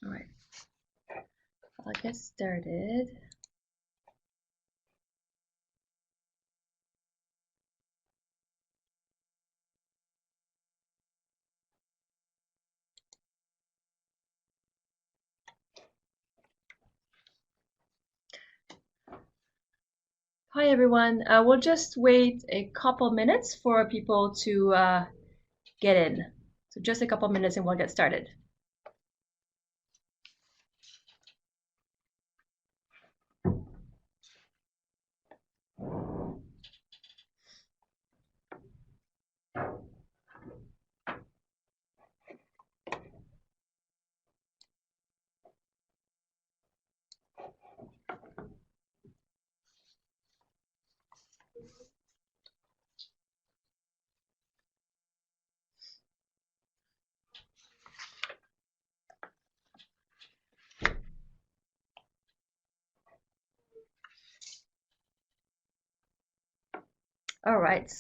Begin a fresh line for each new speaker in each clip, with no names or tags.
All right, I'll get started. Hi everyone. We'll just wait a couple minutes for people to get in. So just a couple minutes and we'll get started. All right.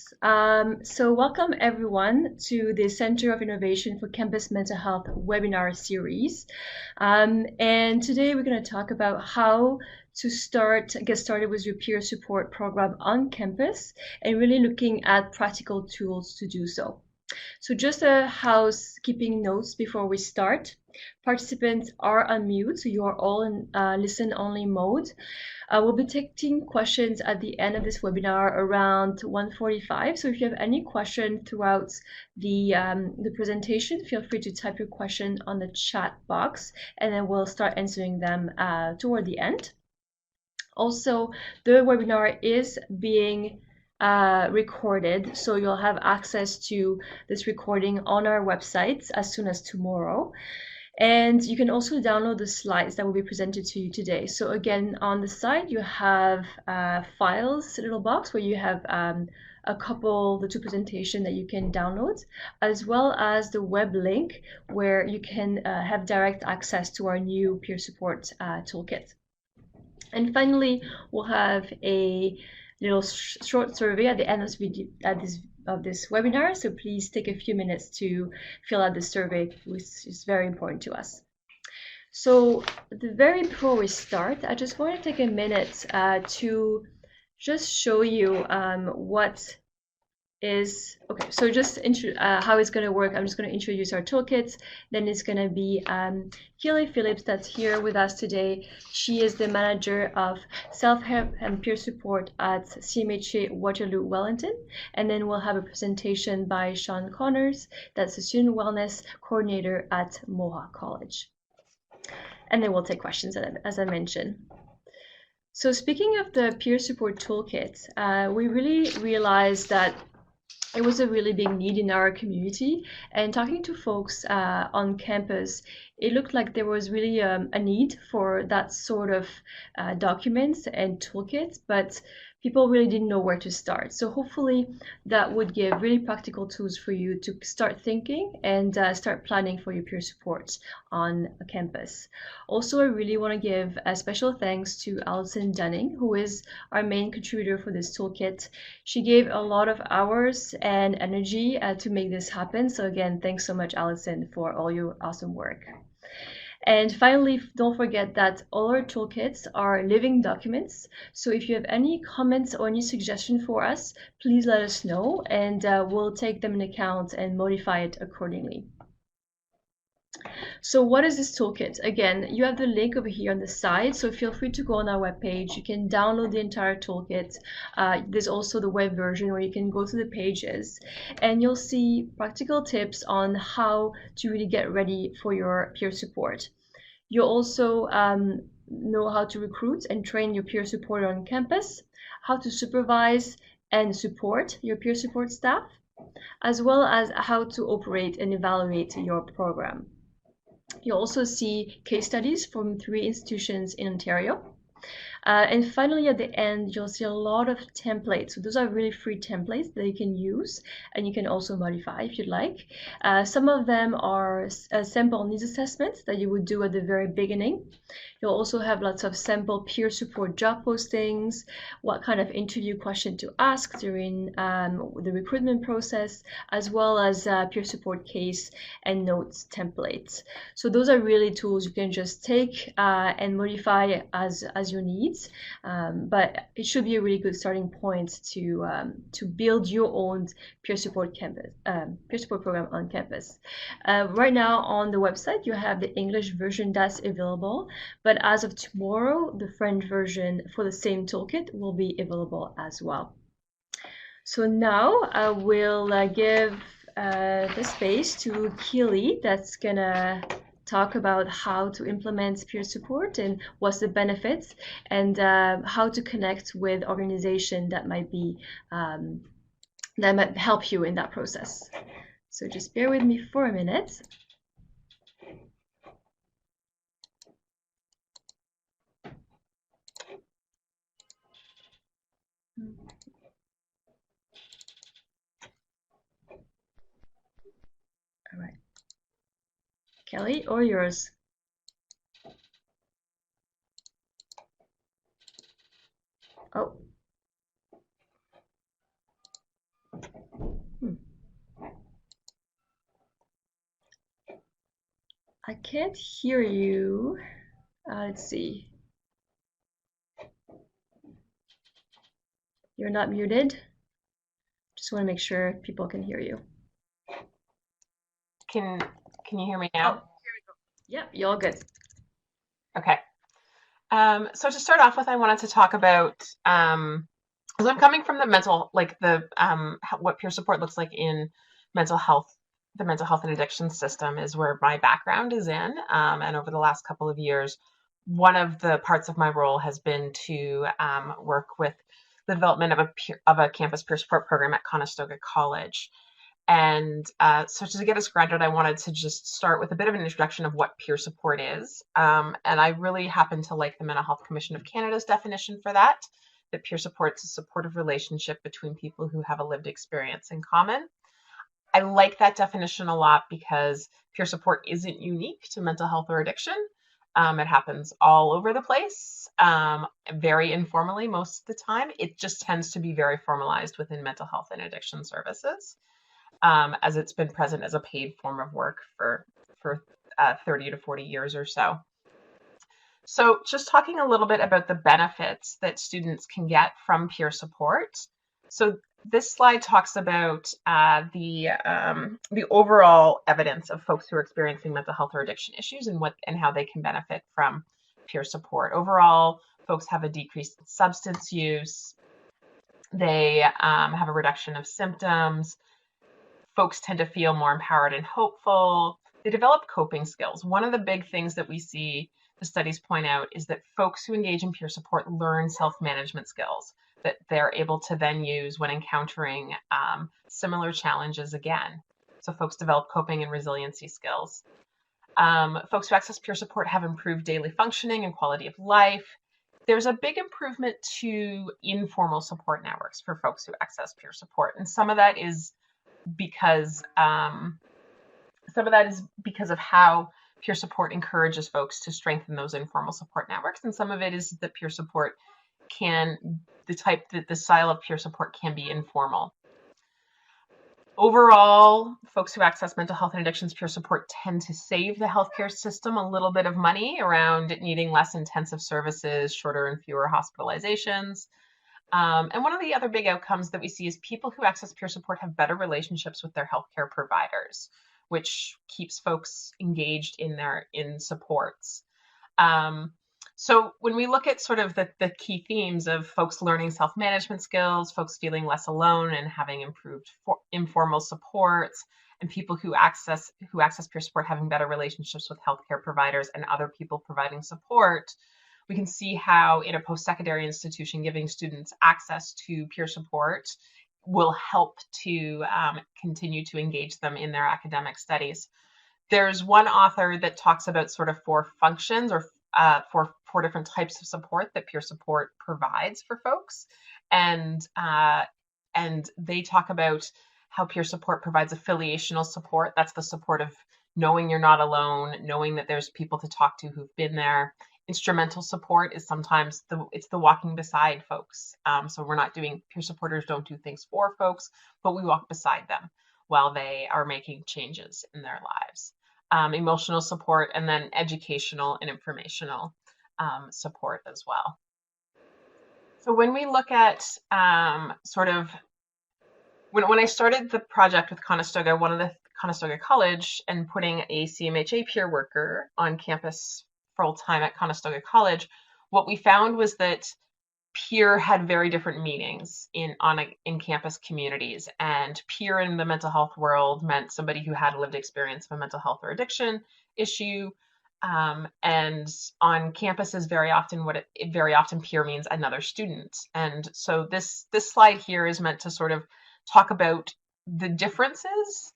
So welcome everyone to the Center of Innovation for Campus Mental Health webinar series. And today we're going to talk about how to get started with your peer support program on campus and really looking at practical tools to do so. So just a housekeeping notes before we start. Participants are on mute, so you are all in listen-only mode. We'll be taking questions at the end of this webinar around 1:45. So if you have any question throughout the presentation, feel free to type your question on the chat box, and then we'll start answering them toward the end. Also, the webinar is being recorded, so you'll have access to this recording on our website as soon as tomorrow. And you can also download the slides that will be presented to you today. So again, on the side, you have files, a little box where you have the two presentations that you can download, as well as the web link where you can have direct access to our new peer support toolkit. And finally, we'll have a little short survey at the end of this webinar, so please take a few minutes to fill out the survey, which is very important to us. So before we start, I just want to take a minute to just show you what is okay. So just how it's going to work. I'm just going to introduce our toolkits. Then it's going to be Keely Phillips that's here with us today. She is the manager of self-help and peer support at CMHA Waterloo Wellington. And then we'll have a presentation by Sean Connors, that's the student wellness coordinator at Mohawk College. And then we'll take questions as I mentioned. So speaking of the peer support toolkit, we really realized that it was a really big need in our community, and talking to folks on campus, it looked like there was really a need for that sort of documents and toolkits, but people really didn't know where to start. So hopefully that would give really practical tools for you to start thinking and start planning for your peer support on a campus. Also, I really want to give a special thanks to Alison Dunning, who is our main contributor for this toolkit. She gave a lot of hours and energy to make this happen. So again, thanks so much, Alison, for all your awesome work. And finally, don't forget that all our toolkits are living documents. So if you have any comments or any suggestions for us, please let us know, and we'll take them into account and modify it accordingly. So what is this toolkit? Again, you have the link over here on the side, so feel free to go on our webpage. You can download the entire toolkit. There's also the web version where you can go through the pages, and you'll see practical tips on how to really get ready for your peer support. You'll also know how to recruit and train your peer supporter on campus, how to supervise and support your peer support staff, as well as how to operate and evaluate your program. You'll also see case studies from 3 institutions in Ontario. And finally, at the end, you'll see a lot of templates. So those are really free templates that you can use, and you can also modify if you'd like. Some of them are sample needs assessments that you would do at the very beginning. You'll also have lots of sample peer support job postings, what kind of interview question to ask during the recruitment process, as well as peer support case and notes templates. So those are really tools you can just take and modify as your needs. But it should be a really good starting point to build your own peer support program on campus. Right now on the website, you have the English version that's available, but as of tomorrow, the French version for the same toolkit will be available as well. So now I will give the space to Keely that's gonna talk about how to implement peer support and what's the benefits, and how to connect with organizations that might help you in that process. So just bear with me for a minute. All right. Kelly, or yours? Oh. I can't hear you. Let's see. You're not muted. Just want to make sure people can hear you.
Can you hear me now?
Oh, here we go. Yep, you're all good.
Okay. So to start off with, I wanted to talk about, so I'm coming from the mental, like what peer support looks like in mental health. The mental health and addiction system is where my background is in. And over the last couple of years, one of the parts of my role has been to work with the development of a campus peer support program at Conestoga College. And so to get us grounded, I wanted to just start with a bit of an introduction of what peer support is. And I really happen to like the Mental Health Commission of Canada's definition for that peer support is a supportive relationship between people who have a lived experience in common. I like that definition a lot because peer support isn't unique to mental health or addiction. It happens all over the place, very informally most of the time. It just tends to be very formalized within mental health and addiction services. As it's been present as a paid form of work for 30 to 40 years or so. So just talking a little bit about the benefits that students can get from peer support. So this slide talks about the overall evidence of folks who are experiencing mental health or addiction issues and how they can benefit from peer support. Overall, folks have a decrease in substance use. They have a reduction of symptoms. Folks tend to feel more empowered and hopeful. They develop coping skills. One of the big things that we see the studies point out is that folks who engage in peer support learn self-management skills that they're able to then use when encountering similar challenges again. So folks develop coping and resiliency skills. Folks who access peer support have improved daily functioning and quality of life. There's a big improvement to informal support networks for folks who access peer support. And some of that is because of how peer support encourages folks to strengthen those informal support networks, and some of it is that peer support the style of peer support can be informal. Overall, folks who access mental health and addictions peer support tend to save the healthcare system a little bit of money around needing less intensive services, shorter and fewer hospitalizations. And one of the other big outcomes that we see is people who access peer support have better relationships with their healthcare providers, which keeps folks engaged in supports. So when we look at sort of the key themes of folks learning self-management skills, folks feeling less alone and having improved informal supports, and people who access peer support having better relationships with healthcare providers and other people providing support, we can see how in a post-secondary institution, giving students access to peer support will help to continue to engage them in their academic studies. There's one author that talks about sort of four functions or 4 different types of support that peer support provides for folks. And they talk about how peer support provides affiliational support. That's the support of knowing you're not alone, knowing that there's people to talk to who've been there. Instrumental support is sometimes it's the walking beside folks. So we're not doing, peer supporters don't do things for folks, but we walk beside them while they are making changes in their lives. Emotional support, and then educational and informational support as well. So when we look at sort of when I started the project with Conestoga, one of the Conestoga College, and putting a CMHA peer worker on campus full time at Conestoga College, what we found was that peer had very different meanings in campus communities. And peer in the mental health world meant somebody who had a lived experience of a mental health or addiction issue. And on campuses, very often peer means another student. And so this slide here is meant to sort of talk about the differences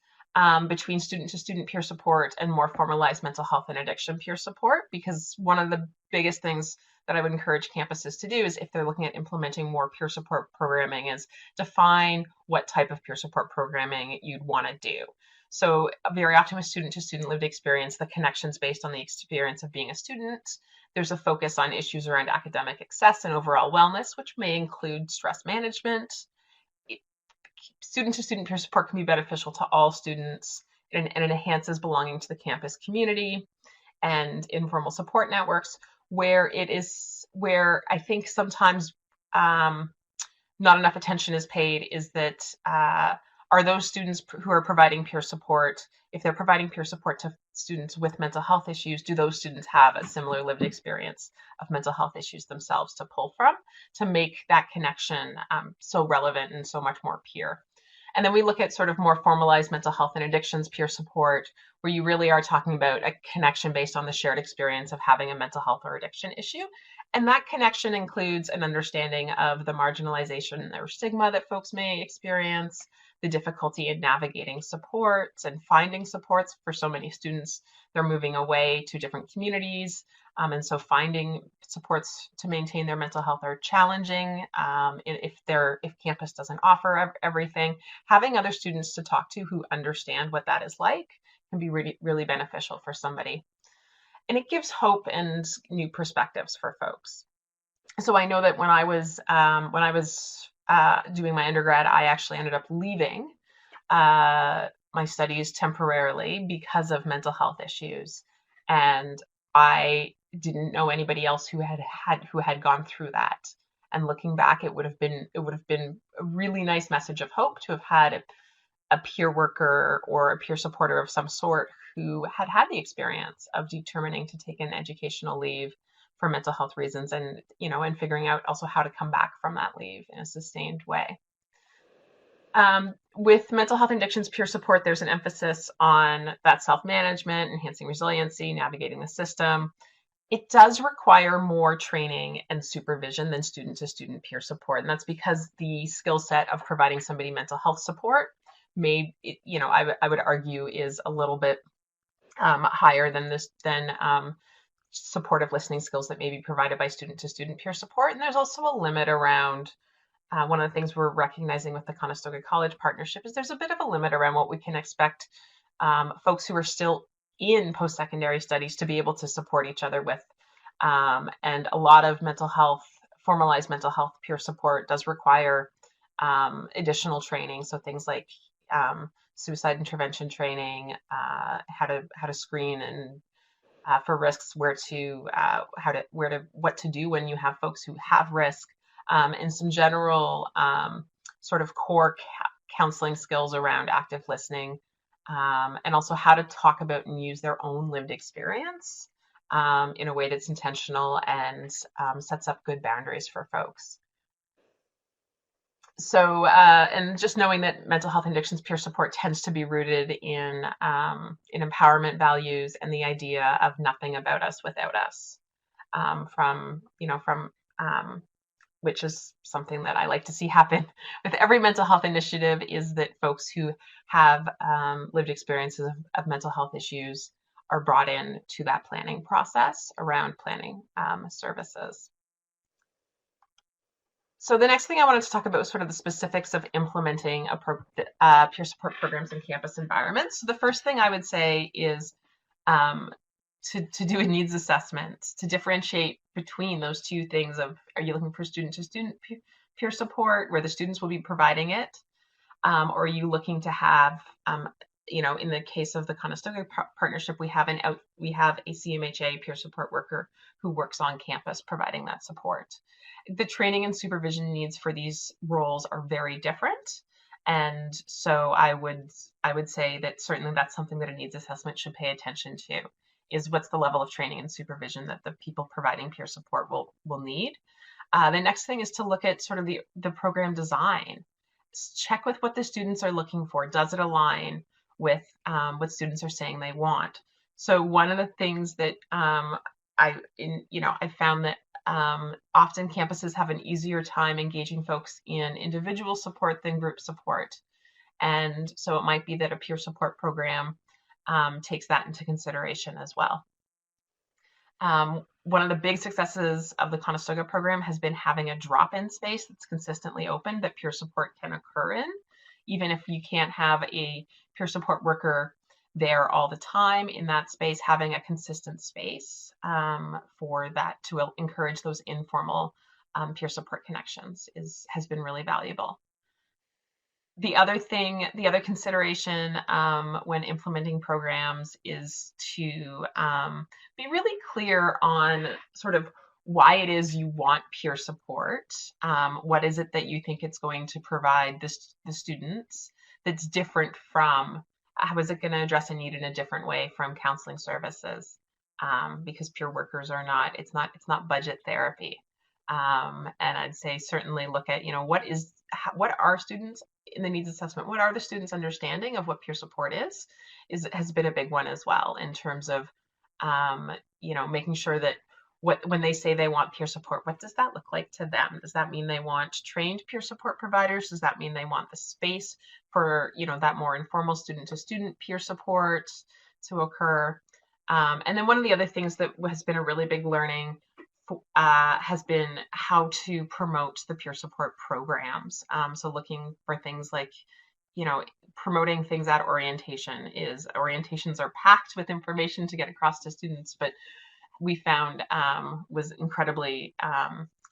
between student-to-student peer support and more formalized mental health and addiction peer support, because one of the biggest things that I would encourage campuses to do is, if they're looking at implementing more peer support programming, is define what type of peer support programming you'd want to do. So very often with student-to-student lived experience, the connection's based on the experience of being a student. There's a focus on issues around academic success and overall wellness, which may include stress management. Student-to-student peer support can be beneficial to all students, and it enhances belonging to the campus community and informal support networks, where I think sometimes not enough attention is paid is that are those students who are providing peer support, if they're providing peer support to students with mental health issues, do those students have a similar lived experience of mental health issues themselves to pull from, to make that connection so relevant and so much more peer? And then we look at sort of more formalized mental health and addictions peer support, where you really are talking about a connection based on the shared experience of having a mental health or addiction issue. And that connection includes an understanding of the marginalization or stigma that folks may experience, the difficulty in navigating supports and finding supports. For so many students, they're moving away to different communities. And so finding supports to maintain their mental health are challenging. If campus doesn't offer everything, having other students to talk to who understand what that is like can be really, really beneficial for somebody. And it gives hope and new perspectives for folks. So I know that when I was doing my undergrad, I actually ended up leaving my studies temporarily because of mental health issues, and I didn't know anybody else who had gone through that. And looking back, it would have been a really nice message of hope to have had a peer worker or a peer supporter of some sort who had the experience of determining to take an educational leave for mental health reasons, and figuring out also how to come back from that leave in a sustained way. With mental health and addictions peer support, there's an emphasis on that self-management, enhancing resiliency, navigating the system. It does require more training and supervision than student-to-student peer support, and that's because the skill set of providing somebody mental health support I would argue is a little bit higher than supportive listening skills that may be provided by student-to-student peer support. And there's also a limit around one of the things we're recognizing with the Conestoga College partnership is there's a bit of a limit around what we can expect folks who are still in post-secondary studies to be able to support each other with. And a lot of formalized mental health peer support does require additional training. So things like suicide intervention training, how to screen and for risks, what to do when you have folks who have risk, and some general sort of core counseling skills around active listening, and also how to talk about and use their own lived experience in a way that's intentional and sets up good boundaries for folks. So, and just knowing that mental health and addictions peer support tends to be rooted in empowerment values and the idea of nothing about us without us, which is something that I like to see happen with every mental health initiative, is that folks who have lived experiences of mental health issues are brought in to that planning process around planning services. So the next thing I wanted to talk about was sort of the specifics of implementing peer support programs in campus environments. So the first thing I would say is um, to do a needs assessment, to differentiate between those two things of, are you looking for student-to-student peer support where the students will be providing it, or are you looking to have, in the case of the Conestoga partnership, we have a CMHA peer support worker who works on campus providing that support. The training and supervision needs for these roles are very different. And so I would say that certainly that's something that a needs assessment should pay attention to, is what's the level of training and supervision that the people providing peer support will need. The next thing is to look at sort of the program design. Check with what the students are looking for. Does it align with what students are saying they want? So one of the things that I found that often campuses have an easier time engaging folks in individual support than group support. And so it might be that a peer support program takes that into consideration as well. One of the big successes of the Conestoga program has been having a drop-in space that's consistently open that peer support can occur in. Even if you can't have a peer support worker there all the time in that space, having a consistent space for that to encourage those informal peer support connections has been really valuable. The other consideration when implementing programs is to be really clear on sort of why it is you want peer support. What is it that you think it's going to provide the students that's different from, how is it going to address a need in a different way from counseling services? Because peer workers are not, it's not budget therapy. And I'd say certainly look at, what are students in the needs assessment, what are the students' understanding of what peer support has been a big one as well, in terms of, making sure that when they say they want peer support, what does that look like to them? Does that mean they want trained peer support providers? Does that mean they want the space for, that more informal student-to-student peer support to occur? And then one of the other things that has been a really big learning has been how to promote the peer support programs. So looking for things like, promoting things at orientations are packed with information to get across to students, but we found was incredibly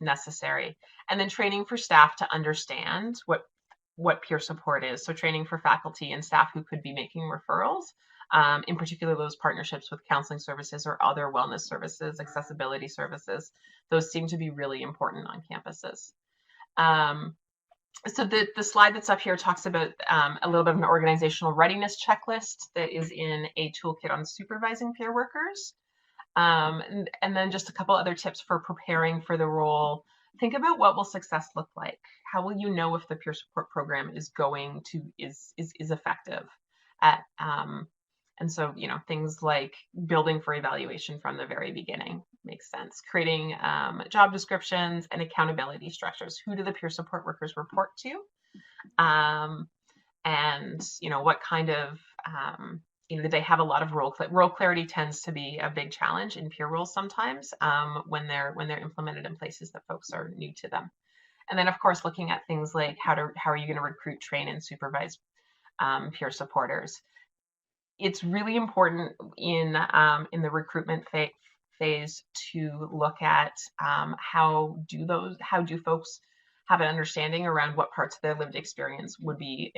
necessary. And then training for staff to understand what peer support is. So training for faculty and staff who could be making referrals, in particular those partnerships with counseling services or other wellness services, accessibility services. Those seem to be really important on campuses. So the slide that's up here talks about a little bit of an organizational readiness checklist that is in a toolkit on supervising peer workers. And then just a couple other tips for preparing for the role. Think about what will success look like. How will you know if the peer support program is effective at, and so, things like building for evaluation from the very beginning makes sense. Creating job descriptions and accountability structures. Who do the peer support workers report to? And, what kind of, they have a lot of role clarity tends to be a big challenge in peer roles sometimes when they're implemented in places that folks are new to them. And then, of course, looking at things like how are you going to recruit, train, and supervise peer supporters. It's really important in the recruitment phase to look at how do folks have an understanding around what parts of their lived experience would be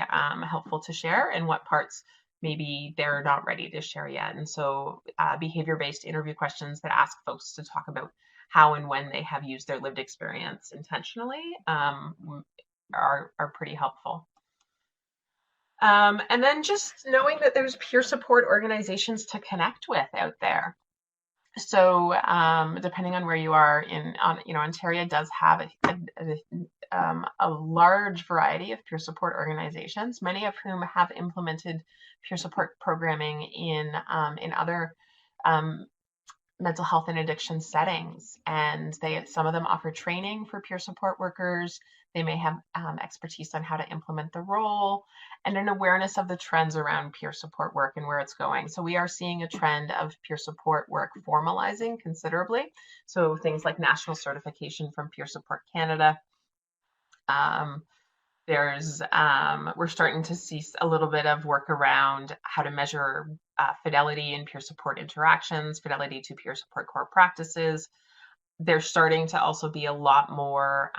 helpful to share, and what parts maybe they're not ready to share yet. And so behavior-based interview questions that ask folks to talk about how and when they have used their lived experience intentionally are pretty helpful. And then just knowing that there's peer support organizations to connect with out there. So depending on where you are Ontario does have a large variety of peer support organizations, many of whom have implemented peer support programming in other mental health and addiction settings. And some of them offer training for peer support workers. They may have expertise on how to implement the role and an awareness of the trends around peer support work and where it's going. So we are seeing a trend of peer support work formalizing considerably. So things like national certification from Peer Support Canada. Um, we're starting to see a little bit of work around how to measure fidelity in peer support interactions, fidelity to peer support core practices. There's starting to also be a lot more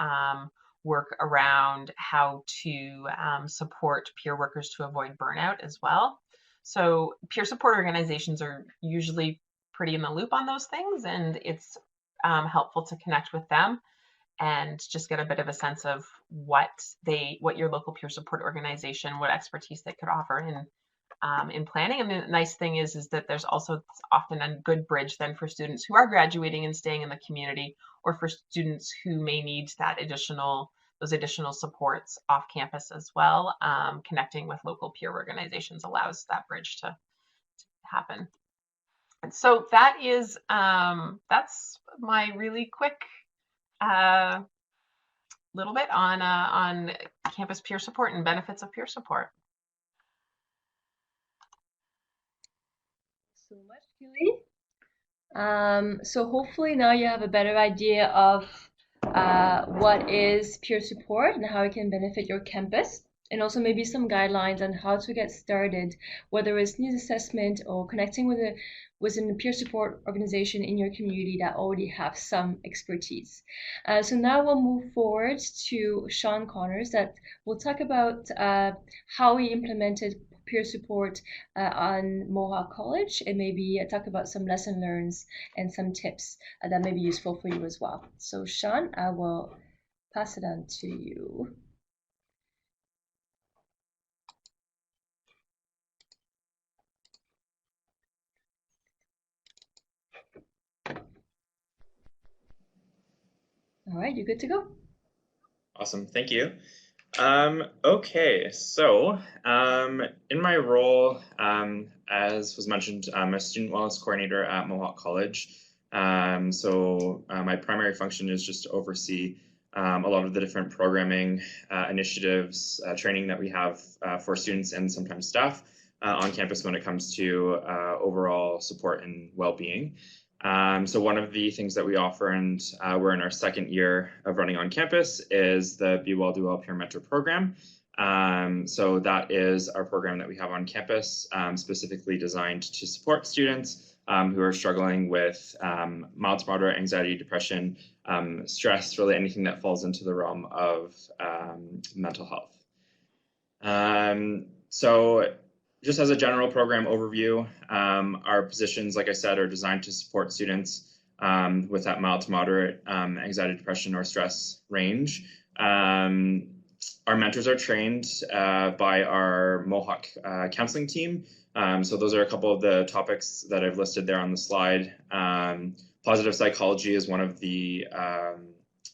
work around how to support peer workers to avoid burnout as well. So peer support organizations are usually pretty in the loop on those things, and it's helpful to connect with them and just get a bit of a sense of what your local peer support organization, what expertise they could offer in planning. And the nice thing is that there's also often a good bridge then for students who are graduating and staying in the community, or for students who may need those additional supports off campus as well. Connecting with local peer organizations allows that bridge to happen. And so that's my really quick little bit on campus peer support and benefits of peer support.
So much, Kelly. So hopefully now you have a better idea of what is peer support and how it can benefit your campus, and also maybe some guidelines on how to get started, whether it's needs assessment or connecting with a peer support organization in your community that already have some expertise. So now we'll move forward to Sean Connors that will talk about how he implemented peer support on Mohawk College, and maybe talk about some lesson learns and some tips that may be useful for you as well. So Sean, I will pass it on to you. All right, you're good to go.
Awesome, thank you. Okay, so in my role, as was mentioned, I'm a student wellness coordinator at Mohawk College. My primary function is just to oversee a lot of the different programming initiatives, training that we have for students and sometimes staff on campus when it comes to overall support and well-being. So one of the things that we offer, and we're in our second year of running on campus, is the Be Well, Do Well Peer Mentor program. So that is our program that we have on campus, specifically designed to support students who are struggling with mild to moderate anxiety, depression, stress, really anything that falls into the realm of mental health. So just as a general program overview, our positions, like I said, are designed to support students with that mild to moderate anxiety, depression, or stress range. Our mentors are trained by our Mohawk counseling team. So those are a couple of the topics that I've listed there on the slide. Positive psychology is one of the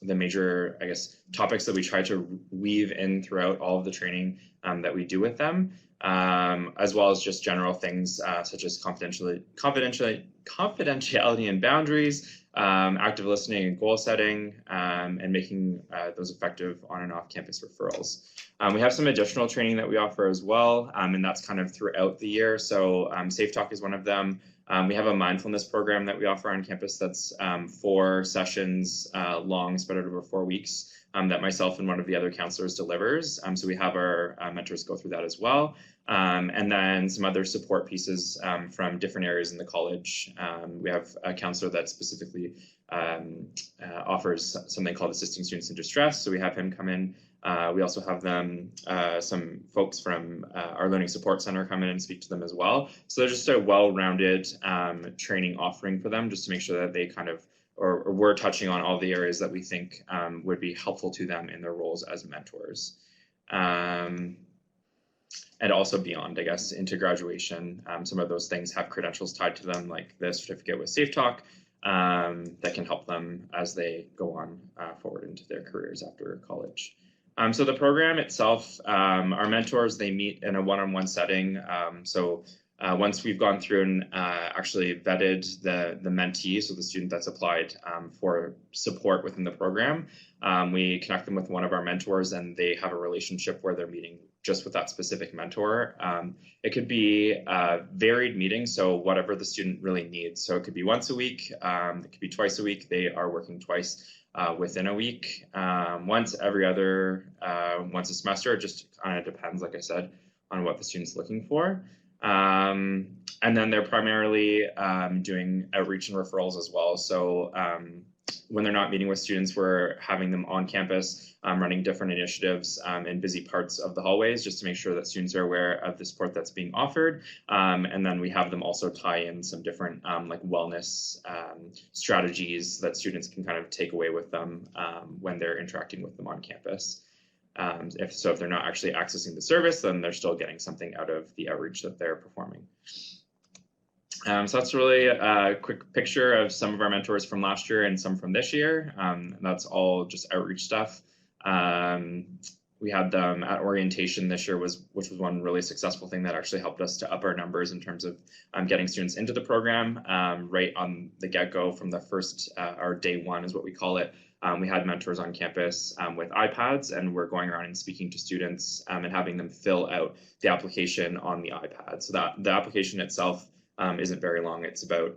major, I guess, topics that we try to weave in throughout all of the training that we do with them. As well as just general things such as confidentiality and boundaries, active listening and goal setting, and making those effective on and off campus referrals. We have some additional training that we offer as well, and that's kind of throughout the year. So Safe Talk is one of them. We have a mindfulness program that we offer on campus that's 4 sessions long, spread out over 4 weeks. That myself and one of the other counselors delivers. So we have our mentors go through that as well. And then some other support pieces from different areas in the college. We have a counselor that specifically offers something called Assisting Students in Distress. So we have him come in. We also have some folks from our Learning Support Center come in and speak to them as well. So they're just a well-rounded training offering for them, just to make sure that they kind of, or we're touching on all the areas that we think would be helpful to them in their roles as mentors. And also beyond, I guess, into graduation. Some of those things have credentials tied to them, like the certificate with Safe Talk, that can help them as they go on forward into their careers after college. So the program itself, our mentors, they meet in a one-on-one setting. Once we've gone through and actually vetted the mentee, so the student that's applied for support within the program, we connect them with one of our mentors, and they have a relationship where they're meeting just with that specific mentor. It could be varied meetings, so whatever the student really needs. So it could be once a week, it could be twice a week. They are working twice within a week, once every other, once a semester. It just kind of depends, like I said, on what the student's looking for. And then they're primarily doing outreach and referrals as well. So when they're not meeting with students, we're having them on campus, running different initiatives in busy parts of the hallways, just to make sure that students are aware of the support that's being offered. And then we have them also tie in some different like wellness strategies that students can kind of take away with them when they're interacting with them on campus. If they're not actually accessing the service, then they're still getting something out of the outreach that they're performing. So that's really a quick picture of some of our mentors from last year and some from this year. And that's all just outreach stuff. We had them at orientation this year, which was one really successful thing that actually helped us to up our numbers in terms of getting students into the program right on the get-go from the first, our day one is what we call it. We had mentors on campus with iPads, and we're going around and speaking to students and having them fill out the application on the iPad. So that the application itself isn't very long. It's about,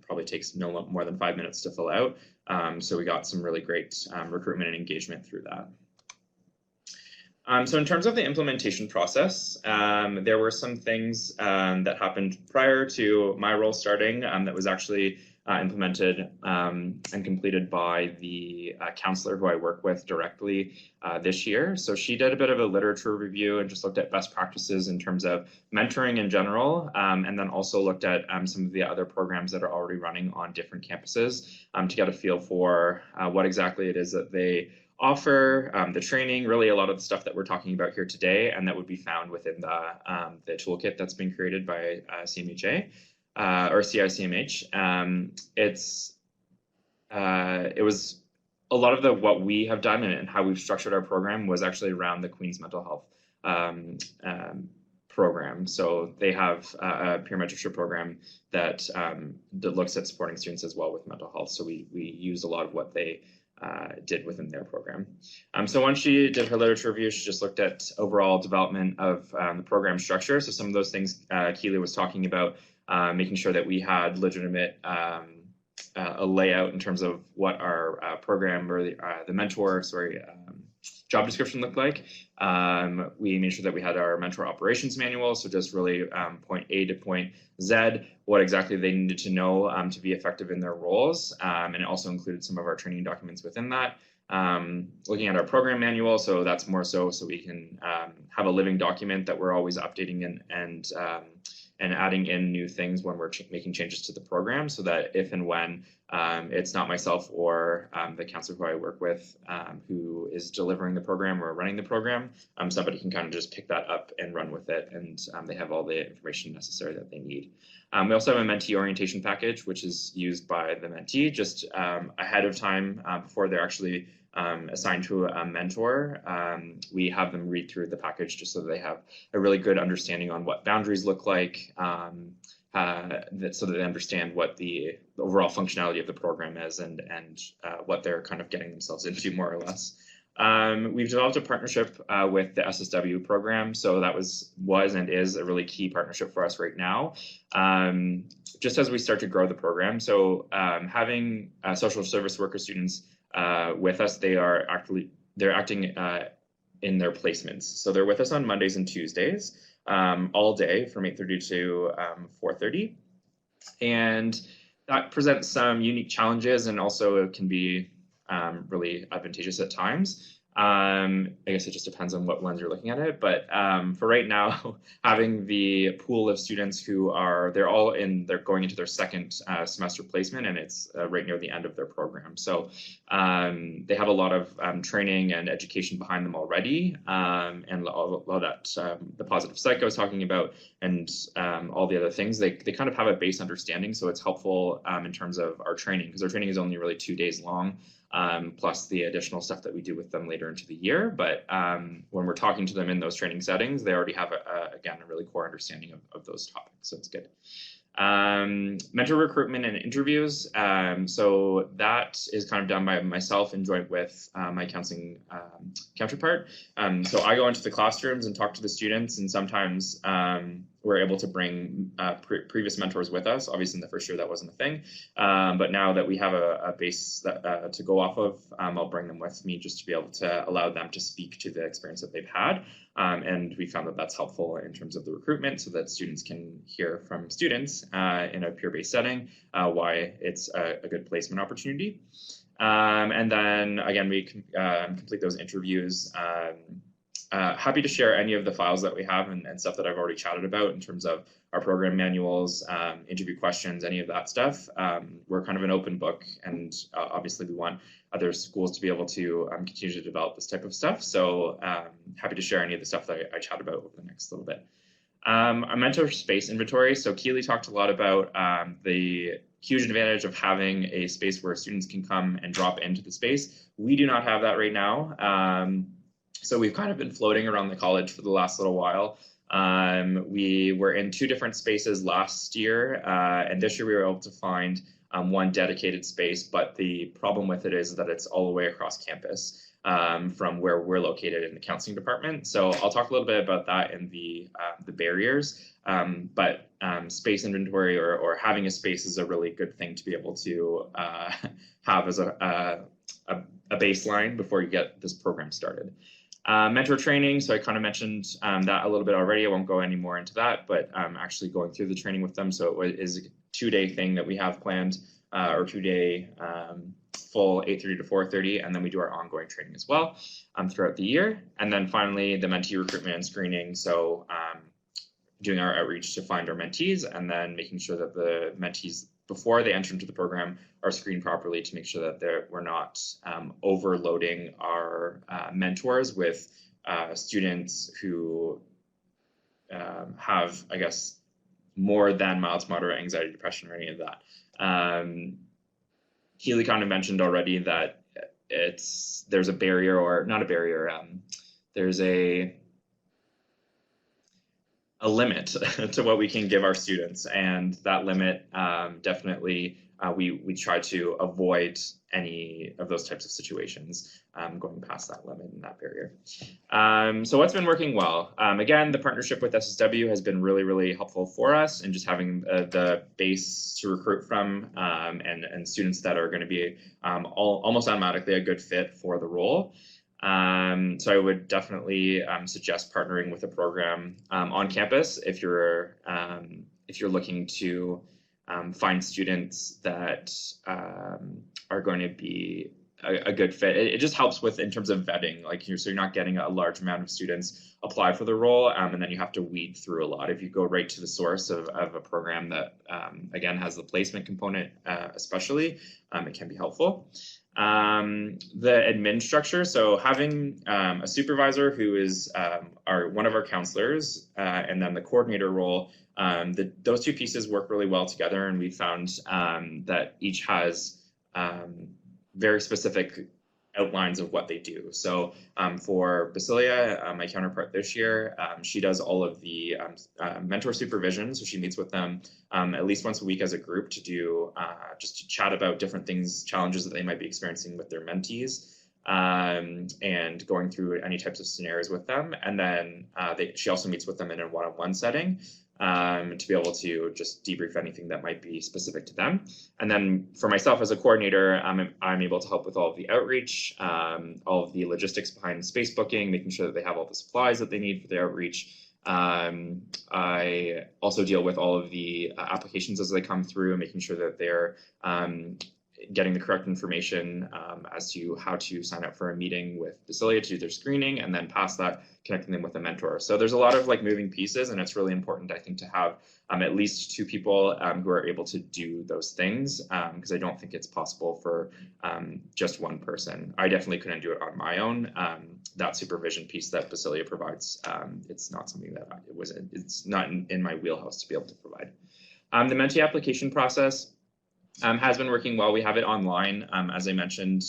probably takes no more than 5 minutes to fill out. So we got some really great recruitment and engagement through that. So in terms of the implementation process, there were some things that happened prior to my role starting that was actually implemented and completed by the counselor who I work with directly this year. So she did a bit of a literature review and just looked at best practices in terms of mentoring in general, and then also looked at some of the other programs that are already running on different campuses to get a feel for what exactly it is that they offer, the training, really a lot of the stuff that we're talking about here today, and that would be found within the toolkit that's been created by CMHA. Or CICMH. It was a lot of what we have done and how we've structured our program was actually around the Queen's Mental Health program. So they have a peer mentorship program that looks at supporting students as well with mental health. So we used a lot of what they did within their program. So once she did her literature review, she just looked at overall development of the program structure. So some of those things Keely was talking about, making sure that we had legitimate a layout in terms of what our program or the mentor, job description looked like. We made sure that we had our mentor operations manual, so just really point A to point Z, what exactly they needed to know to be effective in their roles, and it also included some of our training documents within that. Looking at our program manual, so that's more so we can have a living document that we're always updating and adding in new things when we're making changes to the program, so that if and when it's not myself or the counselor who I work with who is delivering the program or running the program, somebody can kind of just pick that up and run with it, and they have all the information necessary that they need. We also have a mentee orientation package, which is used by the mentee just ahead of time before they're actually assigned to a mentor. We have them read through the package just so that they have a really good understanding on what boundaries look like, so that they understand what the overall functionality of the program is and what they're kind of getting themselves into, more or less. We've developed a partnership with the SSW program, so that was and is a really key partnership for us right now, just as we start to grow the program. So having social service worker students with us, they're acting in their placements. So they're with us on Mondays and Tuesdays, all day from 8:30 to 4:30. And that presents some unique challenges, and also it can be really advantageous at times. I guess it just depends on what lens you're looking at it. But for right now, having the pool of students they're going into their second semester placement, and it's right near the end of their program. So they have a lot of training and education behind them already, and all that the positive psych I was talking about, and all the other things. They kind of have a base understanding, so it's helpful in terms of our training, because our training is only really 2 days long. Plus the additional stuff that we do with them later later into the year. But when we're talking to them in those training settings, they already have, again, a really core understanding of those topics. So it's good. Mentor recruitment and interviews. So that is kind of done by myself and joint with my counseling counterpart. So I go into the classrooms and talk to the students, and sometimes we're able to bring previous mentors with us. Obviously, in the first year, that wasn't a thing. But now that we have a base that, to go off of, I'll bring them with me just to be able to allow them to speak to the experience that they've had. And we found that that's helpful in terms of the recruitment so that students can hear from students in a peer-based setting why it's a good placement opportunity. And then, again, we complete those interviews. Happy to share any of the files that we have and stuff that I've already chatted about in terms of our program manuals, interview questions, any of that stuff. We're kind of an open book, and obviously we want other schools to be able to continue to develop this type of stuff. So happy to share any of the stuff that I chat about over the next little bit. A mentor space inventory. So Keely talked a lot about the huge advantage of having a space where students can come and drop into the space. We do not have that right now. So we've kind of been floating around the college for the last little while. We were in 2 different spaces last year, and this year we were able to find one dedicated space, but the problem with it is that it's all the way across campus from where we're located in the counseling department. So I'll talk a little bit about that in the barriers, but space inventory or having a space is a really good thing to be able to have as a baseline before you get this program started. Mentor training, so I kind of mentioned that a little bit already. I won't go any more into that, but actually going through the training with them. So it is a 2-day thing that we have planned, or 2-day full 8:30 to 4:30, and then we do our ongoing training as well throughout the year. And then finally, the mentee recruitment and screening. So doing our outreach to find our mentees, and then making sure that the mentees, before they enter into the program, are screened properly to make sure that we're not overloading our mentors with students who have, I guess, more than mild to moderate anxiety, depression, or any of that. Keely kind of mentioned already that there's a barrier, or not a barrier, there's a limit to what we can give our students, and that limit definitely we try to avoid any of those types of situations going past that limit and that barrier. So what's been working well? Again, the partnership with SSW has been really, really helpful for us, and just having the base to recruit from and students that are going to be almost automatically a good fit for the role. So I would definitely suggest partnering with a program on campus if you're looking to find students that are going to be a good fit. It just helps with in terms of vetting, like so you're not getting a large amount of students apply for the role, and then you have to weed through a lot. If you go right to the source of a program that again has the placement component, especially, it can be helpful. The admin structure, so having a supervisor who is one of our counselors, and then the coordinator role, those 2 pieces work really well together, and we found that each has very specific outlines of what they do. So for Basilia, my counterpart this year, she does all of the mentor supervision. So she meets with them at least once a week as a group to do just to chat about different things, challenges that they might be experiencing with their mentees, and going through any types of scenarios with them. And then she also meets with them in a one-on-one setting to be able to just debrief anything that might be specific to them. And then for myself as a coordinator, I'm able to help with all of the outreach, all of the logistics behind space booking, making sure that they have all the supplies that they need for the outreach. I also deal with all of the applications as they come through, making sure that they're getting the correct information as to how to sign up for a meeting with Basilia to do their screening, and then past that, connecting them with a mentor. So there's a lot of moving pieces, and it's really important, I think, to have at least 2 people who are able to do those things, because I don't think it's possible for just one person. I definitely couldn't do it on my own. That supervision piece that Basilia provides, it's not something that it's not in my wheelhouse to be able to provide. The mentee application process has been working well. We have it online, as I mentioned.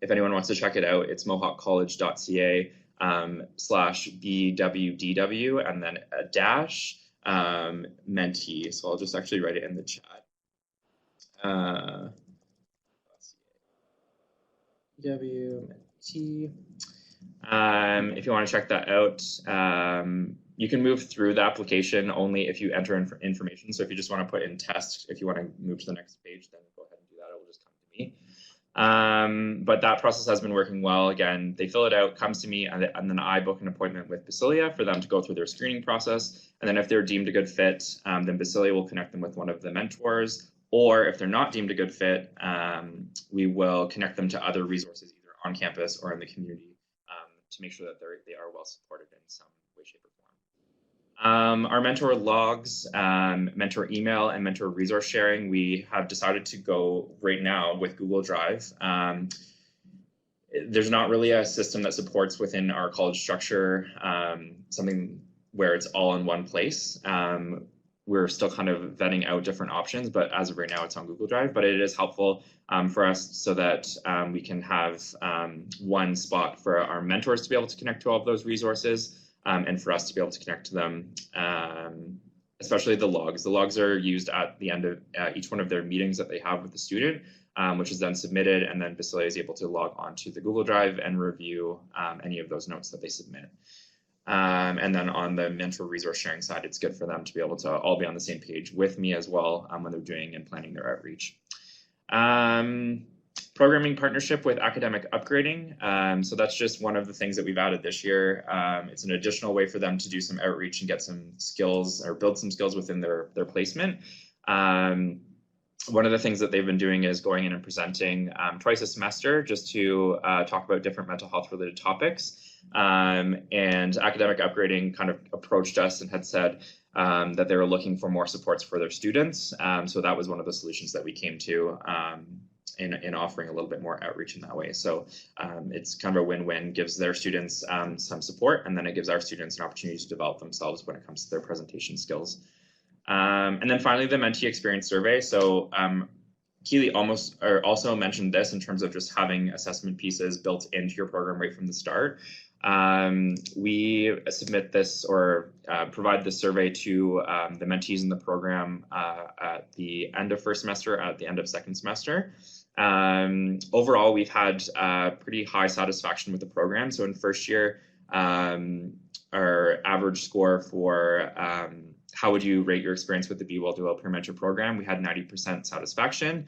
if anyone wants to check it out, it's mohawkcollege.ca /BWDW and then a dash mentee. So I'll just actually write it in the chat. BW mentee. If you want to check that out, you can move through the application only if you enter information. So if you just want to put in test, if you want to move to the next page, then go ahead and do that. It will just come to me. But that process has been working well. Again, they fill it out, comes to me, and then I book an appointment with Basilia for them to go through their screening process. And then if they're deemed a good fit, then Basilia will connect them with one of the mentors. Or if they're not deemed a good fit, we will connect them to other resources, either on campus or in the community, to make sure that they are well supported in some way, shape, or form. Our mentor logs, mentor email, and mentor resource sharing, we have decided to go right now with Google Drive. There's not really a system that supports within our college structure, something where it's all in one place. We're still kind of vetting out different options, but as of right now, it's on Google Drive. But it is helpful for us so that we can have one spot for our mentors to be able to connect to all of those resources, and for us to be able to connect to them, especially the logs. The logs are used at the end of each one of their meetings that they have with the student, which is then submitted, and then Basilia is able to log onto the Google Drive and review any of those notes that they submit. And then on the mentor resource sharing side, it's good for them to be able to all be on the same page with me as well when they're doing and planning their outreach. Programming partnership with academic upgrading. So that's just one of the things that we've added this year. It's an additional way for them to do some outreach and get some skills or build some skills within their placement. One of the things that they've been doing is going in and presenting twice a semester just to talk about different mental health related topics. And academic upgrading kind of approached us and had said that they were looking for more supports for their students. So that was one of the solutions that we came to in offering a little bit more outreach in that way. So it's kind of a win-win, gives their students some support, and then it gives our students an opportunity to develop themselves when it comes to their presentation skills. And then finally, the mentee experience survey. So Keely also mentioned this in terms of just having assessment pieces built into your program right from the start. We submit this or provide this survey to the mentees in the program at the end of first semester, at the end of second semester. Overall, we've had pretty high satisfaction with the program. So in first year, our average score for how would you rate your experience with the Be Well Do Well peer mentor program? We had 90% satisfaction,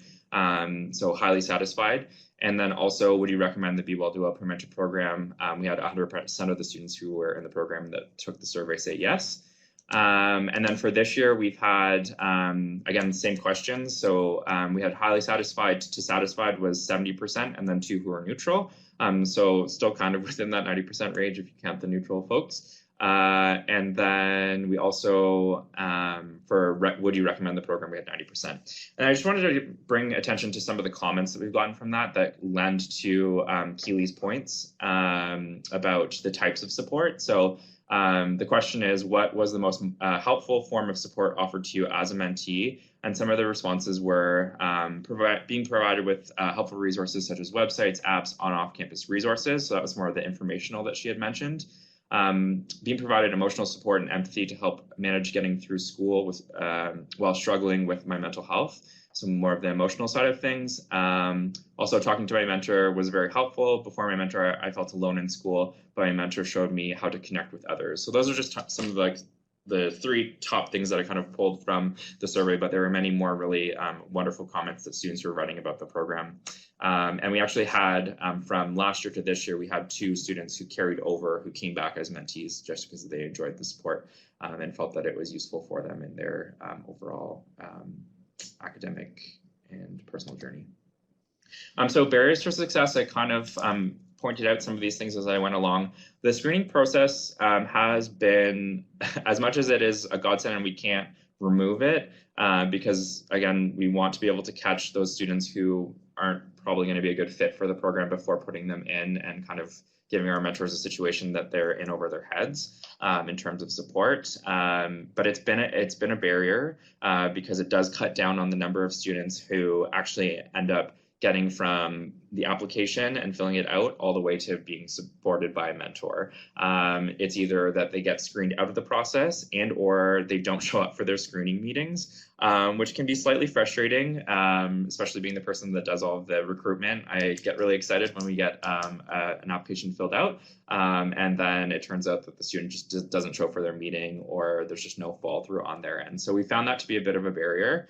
so highly satisfied. And then also, would you recommend the Be Well Do Well peer mentor program? We had 100% of the students who were in the program that took the survey say yes. And then for this year, we've had, again, the same questions. So we had highly satisfied to satisfied was 70%, and then 2 who are neutral. So still kind of within that 90% range if you count the neutral folks. And then we also, would you recommend the program, we had 90%. And I just wanted to bring attention to some of the comments that we've gotten from that lend to Keely's points about the types of support. So the question is, what was the most helpful form of support offered to you as a mentee? And some of the responses were being provided with helpful resources such as websites, apps, on-off-campus resources. So that was more of the informational that she had mentioned. Being provided emotional support and empathy to help manage getting through school with, while struggling with my mental health. So more of the emotional side of things. Also talking to my mentor was very helpful. Before my mentor, I felt alone in school, but my mentor showed me how to connect with others. So those are just some of the 3 top things that I kind of pulled from the survey, but there were many more really wonderful comments that students were writing about the program. And we actually had, from last year to this year, we had 2 students who carried over, who came back as mentees just because they enjoyed the support and felt that it was useful for them in their overall academic and personal journey. So barriers for success, I kind of pointed out some of these things as I went along. The screening process has been, as much as it is a godsend and we can't remove it, because again, we want to be able to catch those students who aren't probably going to be a good fit for the program before putting them in and kind of giving our mentors a situation that they're in over their heads in terms of support. But it's been a barrier because it does cut down on the number of students who actually end up getting from the application and filling it out all the way to being supported by a mentor. It's either that they get screened out of the process and or they don't show up for their screening meetings, which can be slightly frustrating, especially being the person that does all of the recruitment. I get really excited when we get an application filled out, and then it turns out that the student just doesn't show up for their meeting, or there's just no follow through on their end. So we found that to be a bit of a barrier.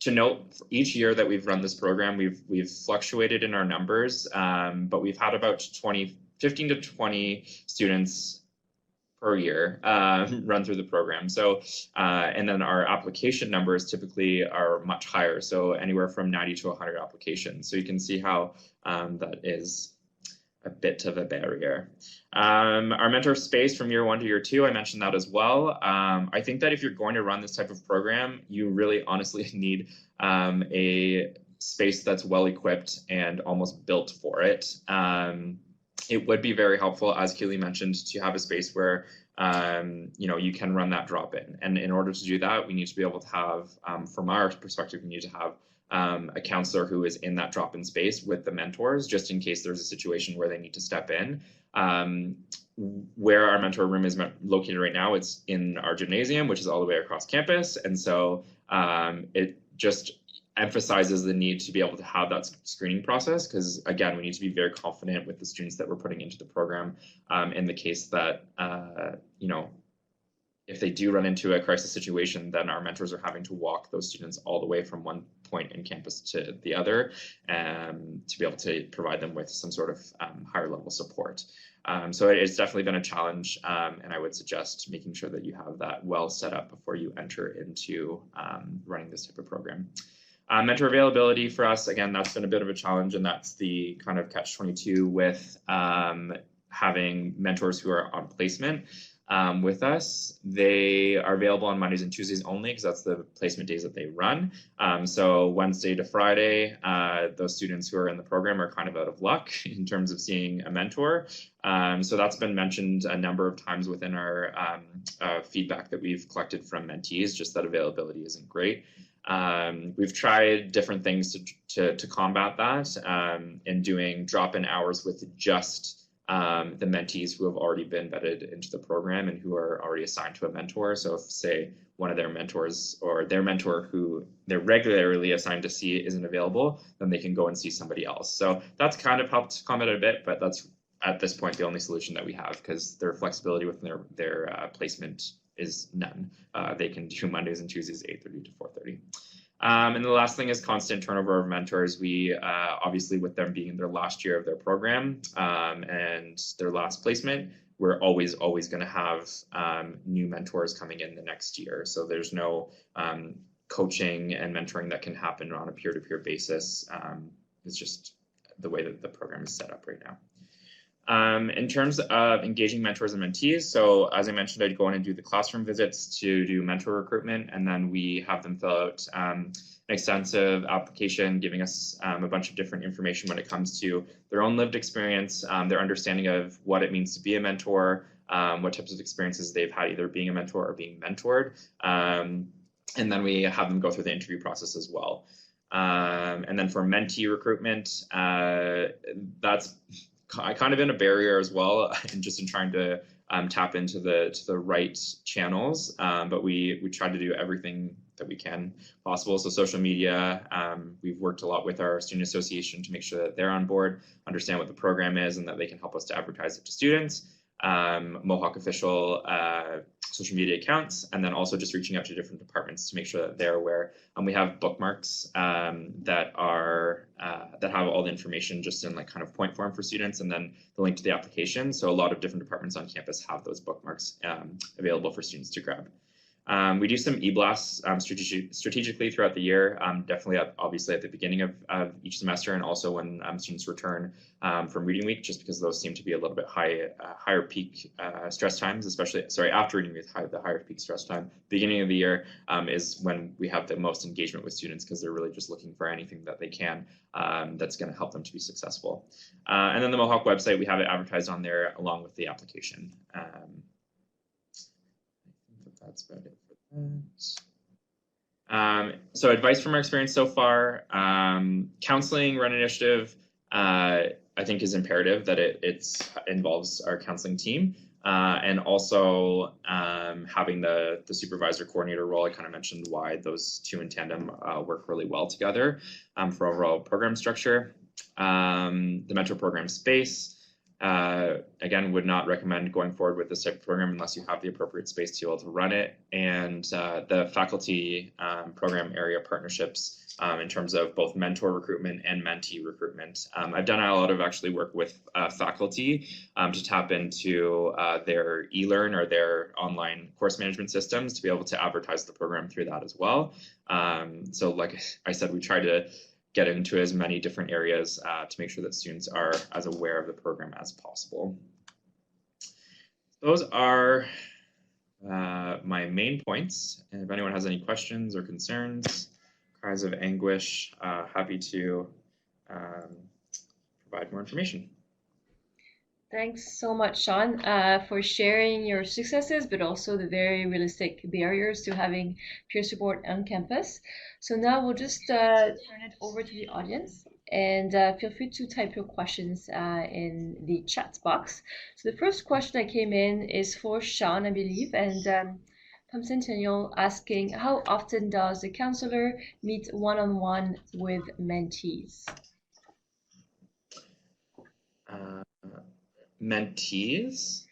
To note, each year that we've run this program, we've fluctuated in our numbers, but we've had about 15 to 20 students per year run through the program. So, and then our application numbers typically are much higher, so anywhere from 90 to 100 applications. So you can see how that is a bit of a barrier. Our mentor space from year 1 to year 2, I mentioned that as well. I think that if you're going to run this type of program, you really honestly need a space that's well equipped and almost built for it. It would be very helpful, as Keely mentioned, to have a space where you can run that drop-in. And in order to do that, we need to be able to have, from our perspective, we need to have a counselor who is in that drop-in space with the mentors, just in case there's a situation where they need to step in. Where our mentor room is located right now, it's in our gymnasium, which is all the way across campus. And so it just emphasizes the need to be able to have that screening process, because again, we need to be very confident with the students that we're putting into the program, in the case that if they do run into a crisis situation, then our mentors are having to walk those students all the way from one point in campus to the other, to be able to provide them with some sort of higher level support. So it's definitely been a challenge, and I would suggest making sure that you have that well set up before you enter into running this type of program. Mentor availability for us, again, that's been a bit of a challenge, and that's the kind of catch-22 with having mentors who are on placement with us. They are available on Mondays and Tuesdays only, because that's the placement days that they run. So Wednesday to Friday, those students who are in the program are kind of out of luck in terms of seeing a mentor. So that's been mentioned a number of times within our feedback that we've collected from mentees, just that availability isn't great. We've tried different things to combat that, in doing drop-in hours with just the mentees who have already been vetted into the program and who are already assigned to a mentor. So if, say, one of their mentors or their mentor who they're regularly assigned to see isn't available, then they can go and see somebody else. So that's kind of helped combat it a bit, but that's at this point the only solution that we have, because their flexibility with their placement is none. They can do Mondays and Tuesdays 8:30 to 4:30. And the last thing is constant turnover of mentors. We obviously, with them being in their last year of their program and their last placement, we're always going to have new mentors coming in the next year. So there's no coaching and mentoring that can happen on a peer-to-peer basis. It's just the way that the program is set up right now. In terms of engaging mentors and mentees, so as I mentioned, I'd go in and do the classroom visits to do mentor recruitment, and then we have them fill out an extensive application giving us a bunch of different information when it comes to their own lived experience, their understanding of what it means to be a mentor, what types of experiences they've had either being a mentor or being mentored, and then we have them go through the interview process as well. And then for mentee recruitment, that's kind of been a barrier as well, and just in trying to tap into the right channels. But we try to do everything that we can possible. So social media, we've worked a lot with our student association to make sure that they're on board, understand what the program is, and that they can help us to advertise it to students. Mohawk official social media accounts, and then also just reaching out to different departments to make sure that they're aware. We have bookmarks that have all the information just in like kind of point form for students, and then the link to the application. So a lot of different departments on campus have those bookmarks available for students to grab. We do some e-blasts strategically throughout the year, definitely obviously at the beginning of each semester, and also when students return from reading week, just because those seem to be a little bit higher peak stress times, especially, after reading week, the higher peak stress time. Beginning of the year is when we have the most engagement with students, because they're really just looking for anything that they can that's going to help them to be successful. And then the Mohawk website, we have it advertised on there along with the application. That's about it for that. So advice from our experience so far, counseling run initiative, I think is imperative that it involves our counseling team. And also having the supervisor coordinator role. I kind of mentioned why those two in tandem work really well together for overall program structure. The mentor program space. Again, would not recommend going forward with this type of program unless you have the appropriate space to be able to run it. And the faculty program area partnerships in terms of both mentor recruitment and mentee recruitment. I've done a lot of actually work with faculty to tap into their eLearn or their online course management systems to be able to advertise the program through that as well. So like I said, we try to get into as many different areas to make sure that students are as aware of the program as possible. Those are my main points. And if anyone has any questions or concerns, cries of anguish, happy to provide more information.
Thanks so much, Sean, for sharing your successes, but also the very realistic barriers to having peer support on campus. So now we'll just turn it over to the audience, and feel free to type your questions in the chat box. So the first question that came in is for Sean, I believe, and Pam Centennial asking, how often does the counselor meet one-on-one with mentees?
Mentees?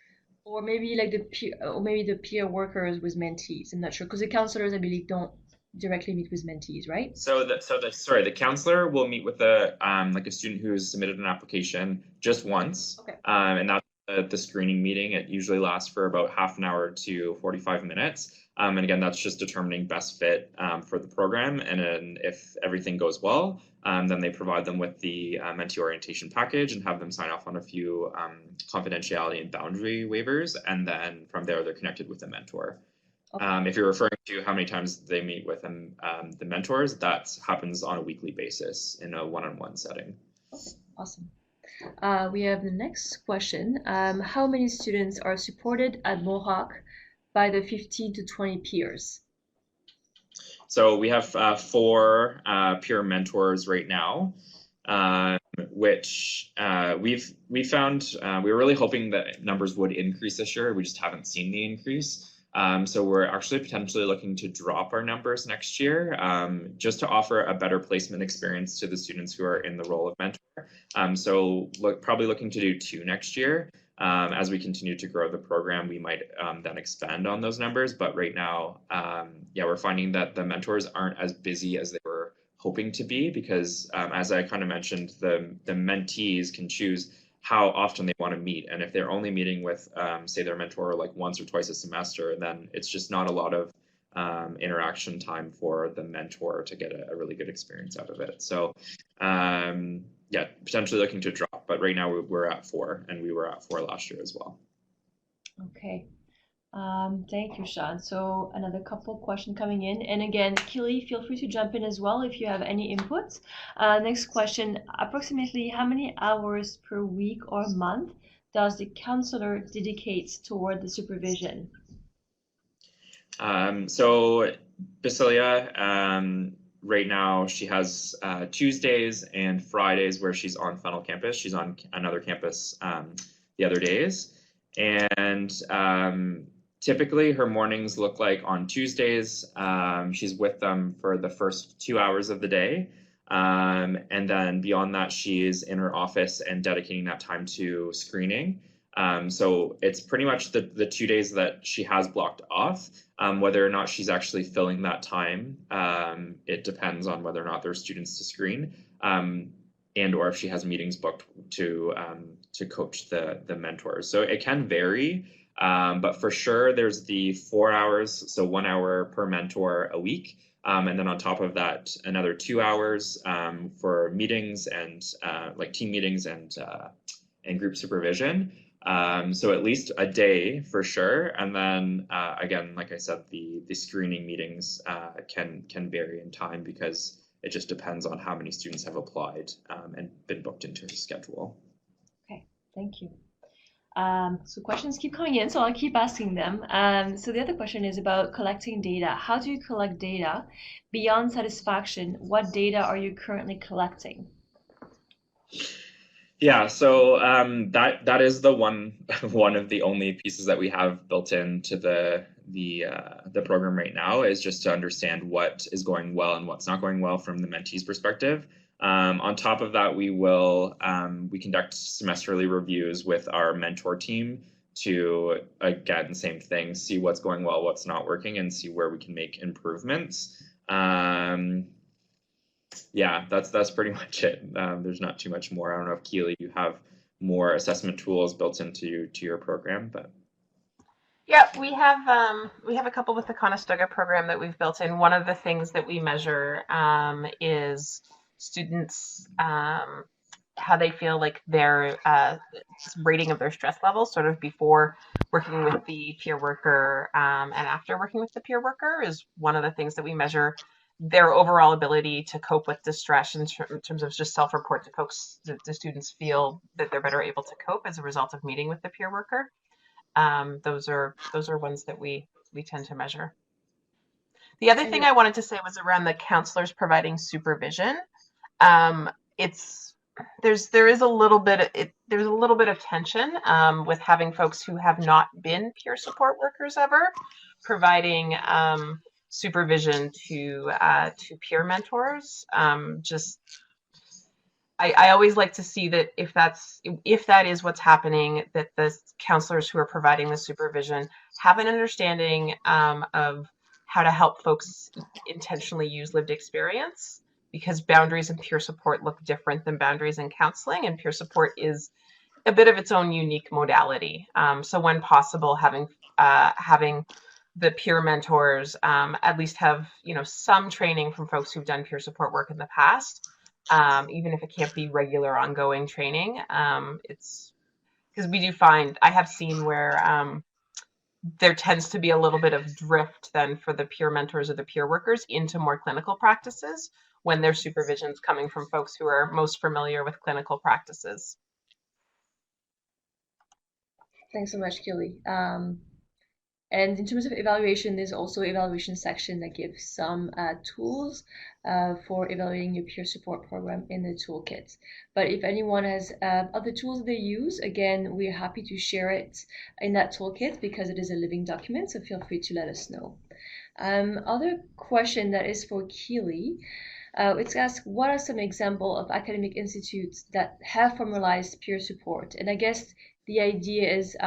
Or maybe like the peer workers with mentees. I'm not sure because the counselors, I believe, don't directly meet with mentees, right?
So the counselor will meet with a like a student who's submitted an application just once.
Okay.
And that's the screening meeting. It usually lasts for about half an hour to 45 minutes. And again, that's just determining best fit for the program. And then if everything goes well, then they provide them with the mentee orientation package and have them sign off on a few confidentiality and boundary waivers. And then from there, they're connected with a mentor. Okay. If you're referring to how many times they meet with them, the mentors, that happens on a weekly basis in a one-on-one setting.
Okay, awesome. We have the next question. How many students are supported at Mohawk by the 15 to 20 peers?
So we have 4 peer mentors right now, which we've found we were really hoping that numbers would increase this year. We just haven't seen the increase. So we're actually potentially looking to drop our numbers next year just to offer a better placement experience to the students who are in the role of mentor. So probably looking to do 2 next year. As we continue to grow the program, we might then expand on those numbers. But right now, yeah, we're finding that the mentors aren't as busy as they were hoping to be because as I kind of mentioned, the mentees can choose how often they want to meet. And if they're only meeting with, say, their mentor like once or twice a semester, then it's just not a lot of interaction time for the mentor to get a really good experience out of it. So yeah, potentially looking to drop, but right now we're at 4 and we were at 4 last year as well.
Okay. Thank you, Sean. So another couple questions coming in. And again, Keely, feel free to jump in as well if you have any input. Next question, approximately how many hours per week or month does the counselor dedicate toward the supervision?
So Basilia, right now she has Tuesdays and Fridays where she's on Funnel campus. She's on another campus the other days. And typically her mornings look like on Tuesdays, she's with them for the first 2 hours of the day. And then beyond that, she's in her office and dedicating that time to screening. So it's pretty much the 2 days that she has blocked off. Whether or not she's actually filling that time, it depends on whether or not there are students to screen, and or if she has meetings booked to coach the mentors. So it can vary, but for sure there's the 4 hours, so 1 hour per mentor a week. And then on top of that, another 2 hours for meetings and like team meetings and group supervision. So at least a day for sure. And then again, like I said, the screening meetings can vary in time because it just depends on how many students have applied and been booked into her schedule.
Okay, thank you. So questions keep coming in, so I'll keep asking them. So the other question is about collecting data. How do you collect data? Beyond satisfaction, what data are you currently collecting?
Yeah, so that is the one of the only pieces that we have built into the program right now, is just to understand what is going well and what's not going well from the mentee's perspective. On top of that, we conduct semesterly reviews with our mentor team to, again, same thing, see what's going well, what's not working, and see where we can make improvements. Yeah, that's pretty much it. There's not too much more. I don't know if Keely, you have more assessment tools built into your program, but
Yeah, we have a couple with the Conestoga program that we've built in. One of the things that we measure is students how they feel like their rating of their stress level, sort of before working with the peer worker and after working with the peer worker, is one of the things that we measure their overall ability to cope with distress in terms of just self-report. Do folks, do students feel that they're better able to cope as a result of meeting with the peer worker? Those are ones that we tend to measure. The other
And
thing I wanted to say was around the counselors providing supervision. Um, it's there is a little bit there's a little bit of tension with having folks who have not been peer support workers ever providing supervision to peer mentors. Just I always like to see that if that is what's happening, that the counselors who are providing the supervision have an understanding of how to help folks intentionally use lived experience, because boundaries and peer support look different than boundaries in counseling, and peer support is a bit of its own unique modality. So when possible, having the peer mentors at least have some training from folks who've done peer support work in the past, even if it can't be regular ongoing training. It's because we do find I have seen where there tends to be a little bit of drift then for the peer mentors or the peer workers into more clinical practices when their supervision's coming from folks who are most familiar with clinical practices.
thanks so much, Keely. And in terms of evaluation, there's also an evaluation section that gives some tools for evaluating your peer support program in the toolkit. But if anyone has other tools that they use, again, we're happy to share it in that toolkit because it is a living document, so feel free to let us know. Other question that is for Keely. It's asked, what are some examples of academic institutes that have formalized peer support? And I guess the idea is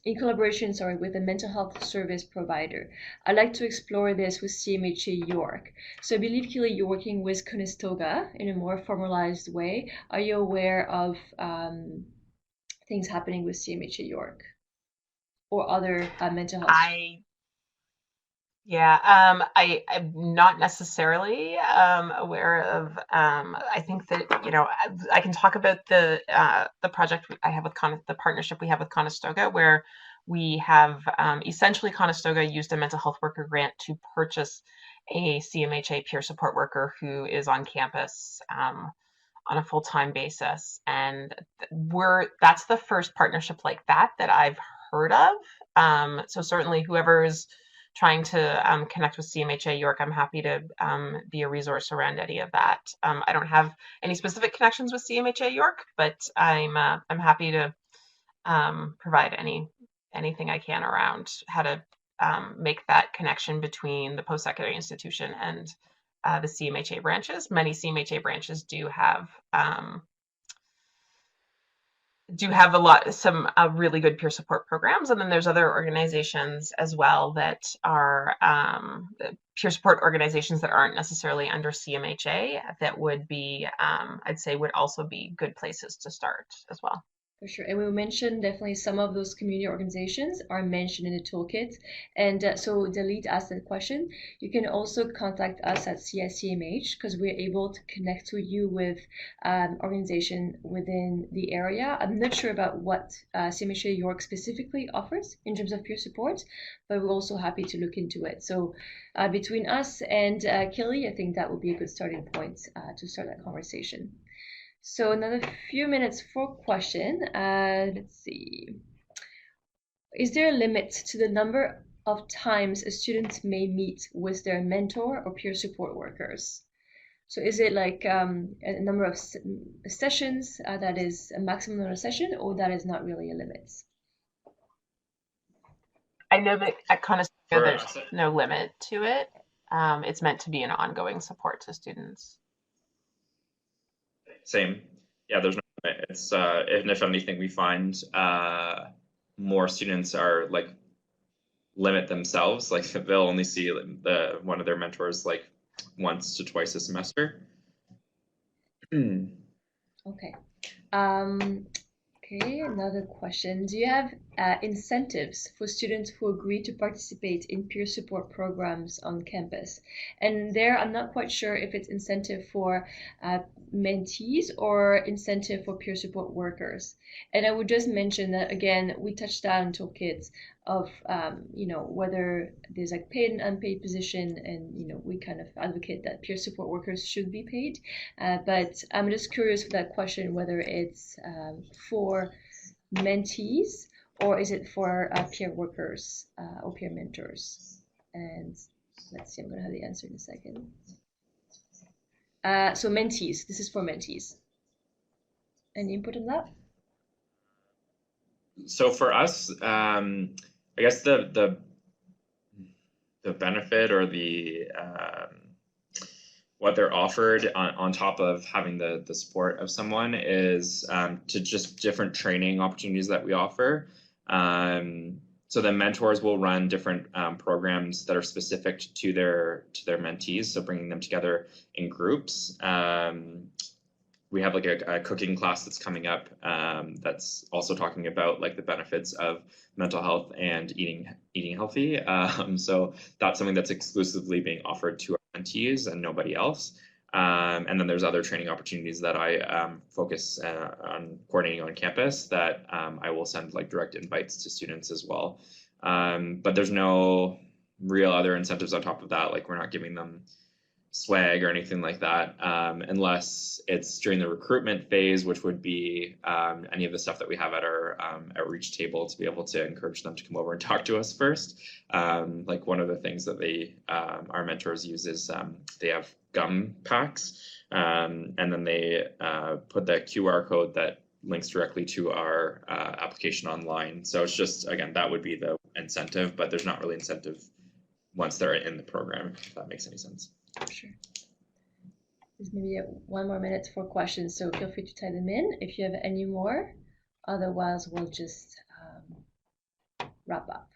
in collaboration, with a mental health service provider. I'd like to explore this with CMHA York. So I believe, Keely, you're working with Conestoga in a more formalized way. Are you aware of things happening with CMHA York or other mental health?
I'm not necessarily aware of. I think that I can talk about the project I have with the partnership we have with Conestoga, where we have essentially Conestoga used a mental health worker grant to purchase a CMHA peer support worker who is on campus on a full-time basis, and that's the first partnership like that I've heard of. So certainly whoever is trying to connect with CMHA York, I'm happy to be a resource around any of that. I don't have any specific connections with CMHA York, but I'm happy to provide anything I can around how to make that connection between the post-secondary institution and the CMHA branches. Many CMHA branches do have some really good peer support programs, and then there's other organizations as well that are peer support organizations that aren't necessarily under CMHA that would be I'd say would also be good places to start as well.
For sure. And we mentioned definitely some of those community organizations are mentioned in the toolkit. And so Dalit asked that question. You can also contact us at CSCMH because we're able to connect to you with organization within the area. I'm not sure about what CMHA York specifically offers in terms of peer support, but we're also happy to look into it. So between us and Kelly, I think that would be a good starting point to start that conversation. So another few minutes for question. Let's see. Is there a limit to the number of times a student may meet with their mentor or peer support workers? So is it like a number of sessions that is a maximum number of session, or that is not really a limit?
I know that at Conestoga
For
there's no limit to it. It's meant to be an ongoing support to students.
same, yeah, there's no limit. It's and if anything, we find more students are like limit themselves, like they'll only see one of their mentors like once to twice a semester.
Okay. Okay, another question. Do you have incentives for students who agree to participate in peer support programs on campus? And there, I'm not quite sure if it's incentive for mentees or incentive for peer support workers. And I would just mention that, again, we touched on toolkits of, whether there's like paid and unpaid position, and, we kind of advocate that peer support workers should be paid. But I'm just curious for that question, whether it's for mentees or is it for peer workers or peer mentors? And let's see, I'm going to have the answer in a second. So mentees, this is for mentees. Any input on that?
So for us, I guess the benefit or the what they're offered on top of having the support of someone is to just different training opportunities that we offer. So the mentors will run different programs that are specific to their mentees. So bringing them together in groups. We have like a cooking class that's coming up that's also talking about like the benefits of mental health and eating healthy. So that's something that's exclusively being offered to our mentees and nobody else. And then there's other training opportunities that I focus on coordinating on campus that I will send like direct invites to students as well. But there's no real other incentives on top of that. Like we're not giving them swag or anything like that, unless it's during the recruitment phase, which would be any of the stuff that we have at our outreach table to be able to encourage them to come over and talk to us first. Like one of the things that our mentors use is they have gum packs, and then they put the QR code that links directly to our application online. So it's just, again, that would be the incentive, but there's not really incentive once they're in the program, if that makes any sense.
Sure. There's maybe 1 more minute for questions, so feel free to type them in if you have any more. Otherwise, we'll just wrap up.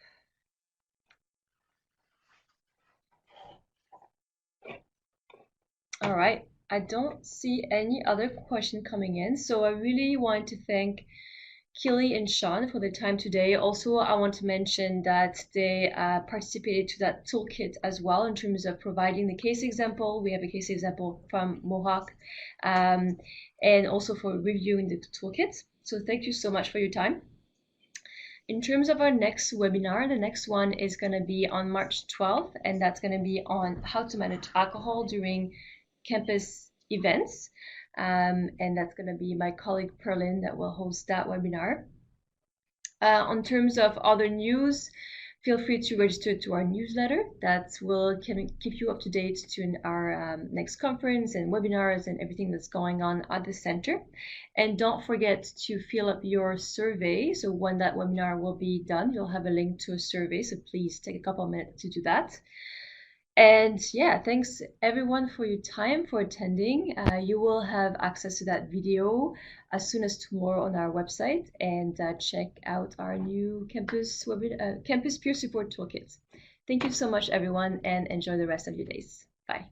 All right, I don't see any other question coming in, so I really want to thank Keely and Sean for their time today. Also, I want to mention that they participated to that toolkit as well in terms of providing the case example. We have a case example from Mohawk, and also for reviewing the toolkit. So thank you so much for your time. In terms of our next webinar, the next one is going to be on March 12th, and that's going to be on how to manage alcohol during campus events. And that's going to be my colleague Perlin that will host that webinar. On terms of other news, feel free to register to our newsletter that will keep you up to date to our next conference and webinars and everything that's going on at the center. And don't forget to fill up your survey. So when that webinar will be done, you'll have a link to a survey. So please take a couple of minutes to do that. And yeah, thanks everyone for your time, for attending. You will have access to that video as soon as tomorrow on our website, and check out our new campus peer support toolkit. Thank you so much, everyone, and enjoy the rest of your days. Bye.